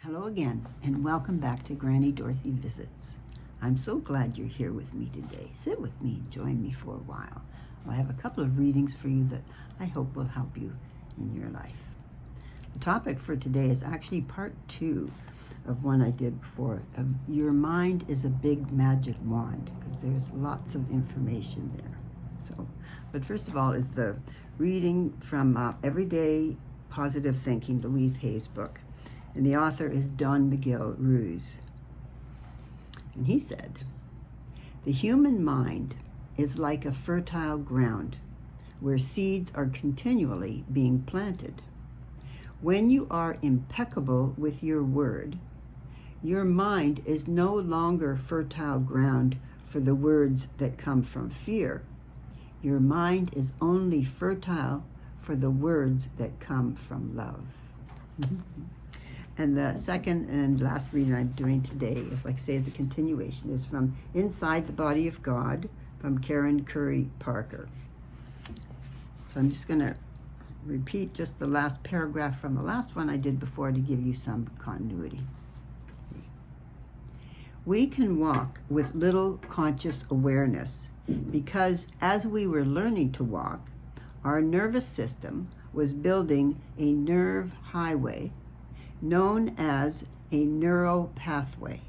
Hello again, and welcome back to Granny Dorothy Visits. I'm so glad you're here with me today. Sit with me and join me for a while. I have a couple of readings for you that I hope will help you in your life. The topic for today is actually part 2 of one I did before. Your mind is a big magic wand, because there's lots of information there. But first of all is the reading from Everyday Positive Thinking, Louise Hay's book. And the author is Don Miguel Ruiz. And he said, "The human mind is like a fertile ground where seeds are continually being planted. When you are impeccable with your word, your mind is no longer fertile ground for the words that come from fear. Your mind is only fertile for the words that come from love." And the second and last reading I'm doing today is, like I say, is a continuation. Is from Inside the Body of God, from Karen Curry Parker. So I'm just going to repeat just the last paragraph from the last one I did before to give you some continuity. We can walk with little conscious awareness because as we were learning to walk, our nervous system was building a nerve highway known as a neuropathway.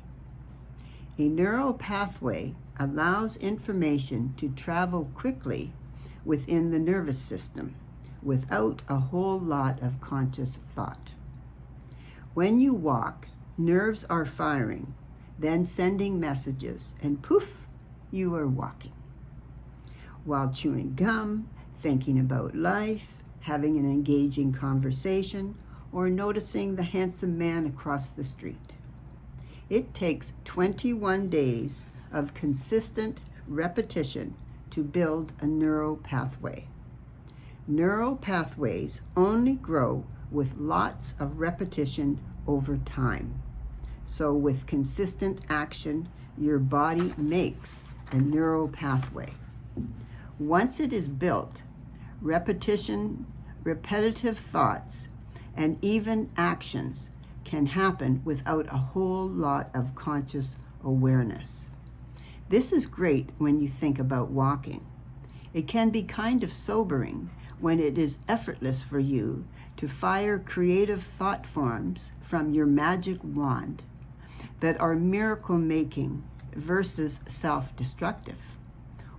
A neuropathway allows information to travel quickly within the nervous system without a whole lot of conscious thought. When you walk, nerves are firing, then sending messages, and poof, you are walking. While chewing gum, thinking about life, having an engaging conversation, or noticing the handsome man across the street. It takes 21 days of consistent repetition to build a neural pathway. Neural pathways only grow with lots of repetition over time. So with consistent action, your body makes a neural pathway. Once it is built, repetitive thoughts, and even actions can happen without a whole lot of conscious awareness. This is great when you think about walking. It can be kind of sobering when it is effortless for you to fire creative thought forms from your magic wand that are miracle-making versus self-destructive,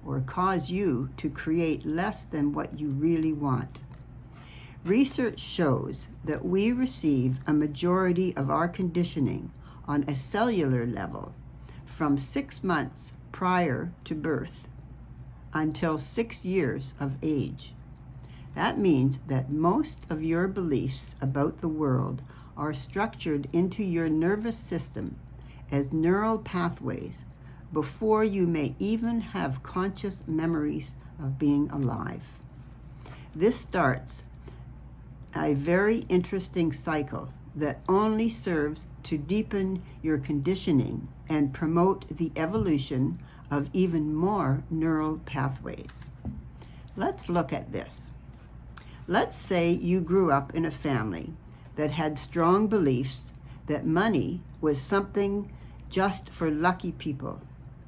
or cause you to create less than what you really want. Research shows that we receive a majority of our conditioning on a cellular level from 6 months prior to birth until 6 years of age. That means that most of your beliefs about the world are structured into your nervous system as neural pathways before you may even have conscious memories of being alive. This starts a very interesting cycle that only serves to deepen your conditioning and promote the evolution of even more neural pathways. Let's look at this. Let's say you grew up in a family that had strong beliefs that money was something just for lucky people,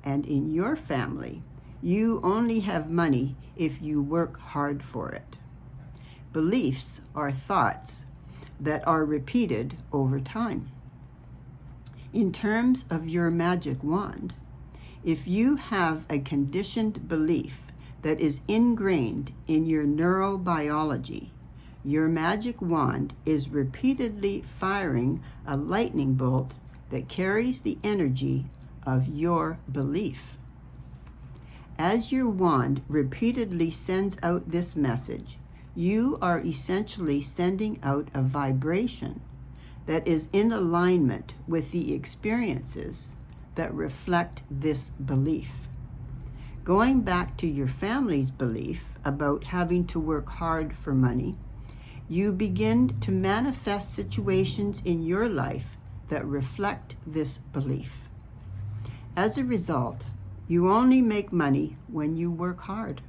and in your family, you only have money if you work hard for it. Beliefs are thoughts that are repeated over time. In terms of your magic wand, if you have a conditioned belief that is ingrained in your neurobiology, your magic wand is repeatedly firing a lightning bolt that carries the energy of your belief. As your wand repeatedly sends out this message, you are essentially sending out a vibration that is in alignment with the experiences that reflect this belief. Going back to your family's belief about having to work hard for money, you begin to manifest situations in your life that reflect this belief. As a result, you only make money when you work hard.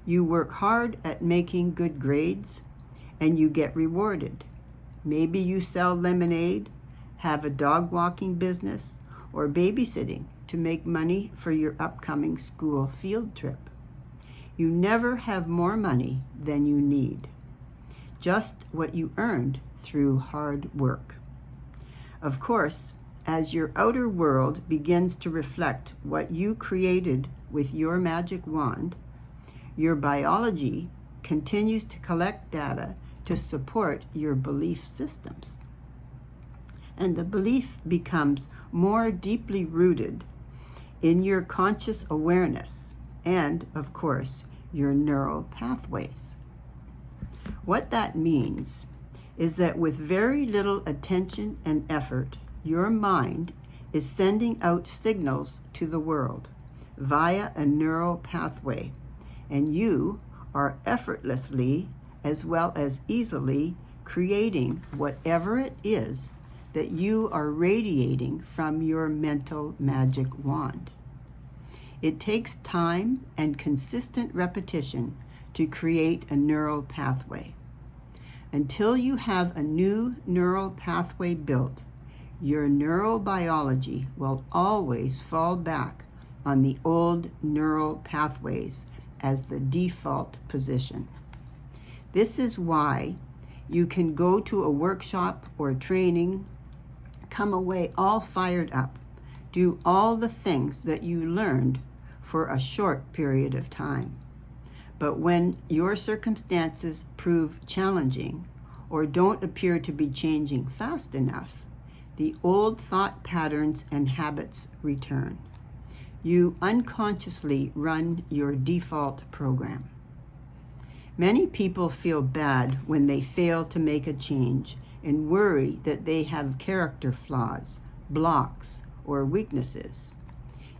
You work hard at making good grades, and you get rewarded. Maybe you sell lemonade have a dog walking business, or babysitting to make money for your upcoming school field trip. You never have more money than you need, just what you earned through hard work. Of course, as your outer world begins to reflect what you created with your magic wand, your biology continues to collect data to support your belief systems. And the belief becomes more deeply rooted in your conscious awareness and, of course, your neural pathways. What that means is that with very little attention and effort, your mind is sending out signals to the world via a neural pathway, and you are effortlessly, as well as easily, creating whatever it is that you are radiating from your mental magic wand. It takes time and consistent repetition to create a neural pathway. Until you have a new neural pathway built, your neurobiology will always fall back on the old neural pathways as the default position. This is why you can go to a workshop or training, come away all fired up, do all the things that you learned for a short period of time. But when your circumstances prove challenging or don't appear to be changing fast enough, the old thought patterns and habits return. You unconsciously run your default program. Many people feel bad when they fail to make a change and worry that they have character flaws, blocks, or weaknesses.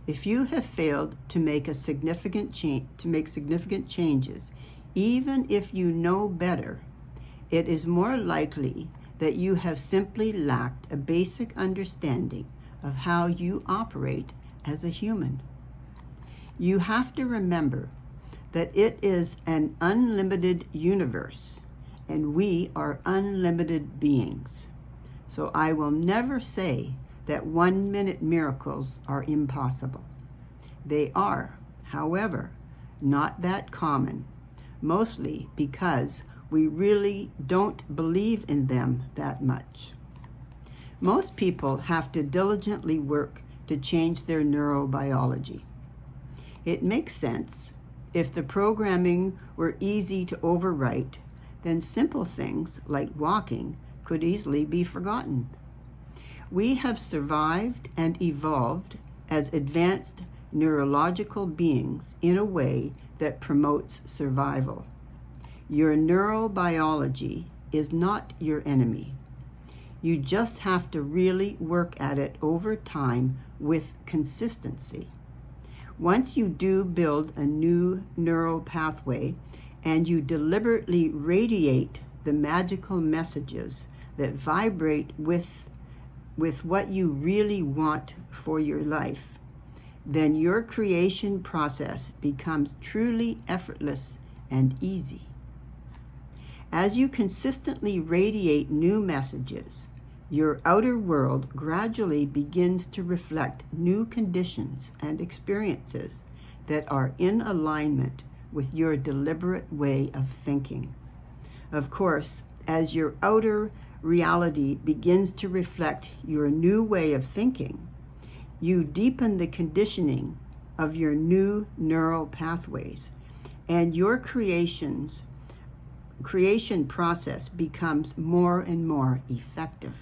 If you have failed to make significant changes, even if you know better, it is more likely that you have simply lacked a basic understanding of how you operate as a human. You have to remember that it is an unlimited universe, and we are unlimited beings. So I will never say that 1-minute miracles are impossible. They are, however, not that common, mostly because we really don't believe in them that much. Most people have to diligently work to change their neurobiology. It makes sense. If the programming were easy to overwrite, then simple things like walking could easily be forgotten. We have survived and evolved as advanced neurological beings in a way that promotes survival. Your neurobiology is not your enemy. You just have to really work at it over time with consistency. Once you do build a new neural pathway and you deliberately radiate the magical messages that vibrate with what you really want for your life, then your creation process becomes truly effortless and easy. As you consistently radiate new messages, your outer world gradually begins to reflect new conditions and experiences that are in alignment with your deliberate way of thinking. Of course, as your outer reality begins to reflect your new way of thinking, you deepen the conditioning of your new neural pathways, and your creation process becomes more and more effective.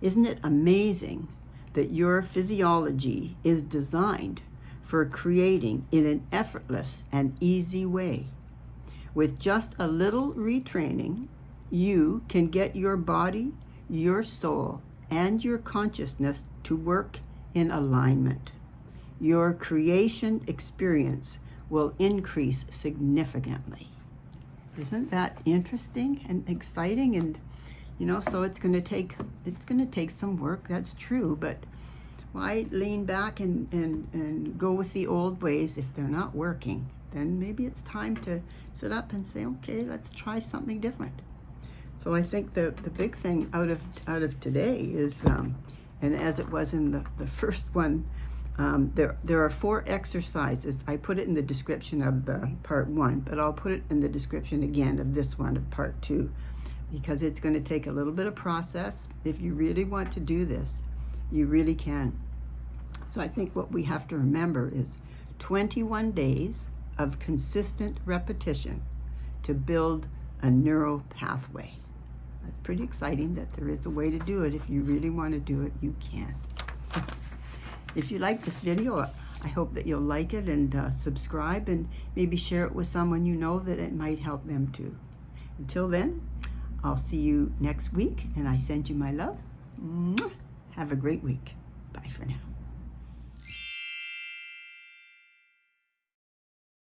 Isn't it amazing that your physiology is designed for creating in an effortless and easy way? With just a little retraining, you can get your body, your soul, and your consciousness to work in alignment. Your creation experience will increase significantly. Isn't that interesting and exciting? And so it's going to take some work. That's true, but why lean back and go with the old ways if they're not working? Then maybe it's time to sit up and say, okay, let's try something different. So I think the big thing out of today is, and as it was in the first one, there are 4 exercises. I put it in the description of the part 1, but I'll put it in the description again of this one, of part 2, because it's going to take a little bit of process. If you really want to do this, you really can. So I think what we have to remember is 21 days of consistent repetition to build a neural pathway. That's pretty exciting that there is a way to do it. If you really want to do it, you can. So, if you like this video, I hope that you'll like it and subscribe, and maybe share it with someone you know that it might help them too. Until then, I'll see you next week, and I send you my love. Mwah. Have a great week. Bye for now.